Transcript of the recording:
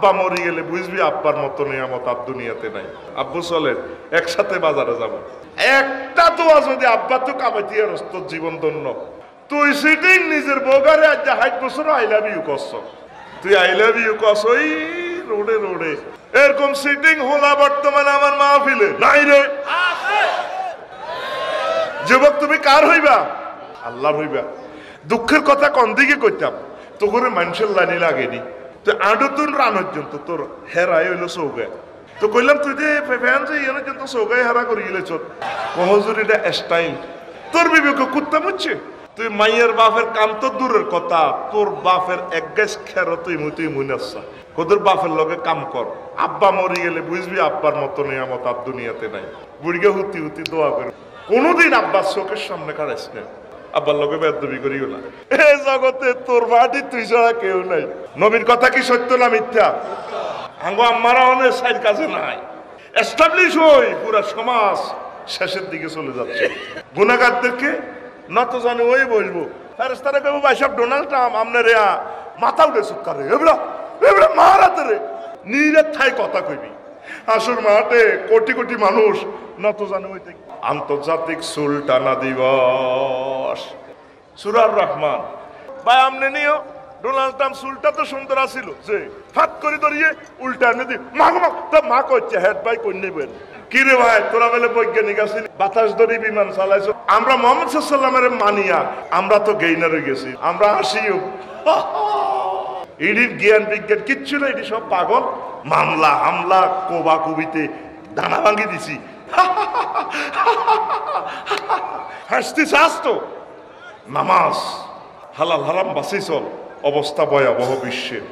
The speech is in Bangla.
আব্বা মরে গেলে বুঝবি আব্বার মতো নিয়ামত আর দুনিয়াতে নাই। আব্বু চলেন একসাথে বাজারে যাব। একটা দোয়া যদি আব্বা তো কামাইতে তোর জীবন ধন্য। তুই সিটিং নিজের বগারে আজ 60 বছর আই লাভ ইউ করছ, তুই আই লাভ ইউ কস ওই রোডে রোডে। এরকম সিটিং হোলা বর্তমানে আমার মাহফিলে নাই রে। যুবক তুমি কার হইবা? আল্লাহর হইবা। দুঃখের কথা কোন দিকে কইতাম, তো করে মানুষের লাইনে লাগেনি। তো আডতুন রান পর্যন্ত তোর হেরাই হইলো চৌগায়। তো কইলাম তুই যে ফ্যান যে ইয়ে পর্যন্ত চৌগায় হেরা করে গেলে চোখ কহজুর এটা স্টাইল। তোর বিবেকে কুত্তা মুচ্ছে। তুই মাইয়ের বাপের কাম তো দূরের কথা, তোর বাপের এক গ্যাস খের তুই মনে আসছা। তোর বাপের লগে কাম কর। আব্বা মরে গেলে বুঝবি আব্বার মতো নিয়ামত আর দুনিয়াতে নাই। বুড়িকে হুতি হুতি দোয়া করে কোনোদিন আব্বার চোখের সামনে কাড়াইস না। আব্বার লগে বেদবি করিও না। এ জগতে তোর বাড়ি তুই ছাড়া কেউ নাই। নবীর কথা কি সত্য না মিথ্যা? আঙ্গো আম্মারা অনেক সাইড কাজে নাই। এস্টাবলিশ হই, পুরা সমাজ শেষের দিকে চলে যাচ্ছে। গুনাহগারদেরকে নত জানে ওই বলবো ফেরেশতারা কইবো ভাই সব ডোনাল্ড ট্রাম্প আমনে রে মাথা উঠে সুৎকার রে এবড়া এবড়া মারাতে রে নিরের ঠাই কথা কইবি। আসর মাঠে কোটি কোটি মানুষ নত জানে ওই দেখি। আন্তর্জাতিক সুলতানা দিবস সূরা রহমান। ভাই আমনে নিও ডোনাল্ড ট্রাম্প সুলটা তো সুন্দর আছিল যে ফাত করে ধরিয়ে উল্টা এনে দি মা তো মা কইছে হেড ভাই কই নেবেন কি রে ভাই তোরা বলে বৈজ্ঞানিক আছিস বাতাস ধরি বিমান চালাইছো। আমরা মুহাম্মদ সাল্লাল্লাহু আলাইহি ওয়াসাল্লামের মানিয়া আমরা তো গেইনার হয়ে গেছি। আমরা আসিও ইডির জ্ঞান বিজ্ঞান কিচ্ছু না, এটি সব পাগল। মামলা হামলা কোবা কুবিতে দানা ভাঙি দিছি। হাসতিস হাসতো নামাজ হালাল হারাম বাঁচি চল, অবস্থা ভয়াবহ বিশ্বের।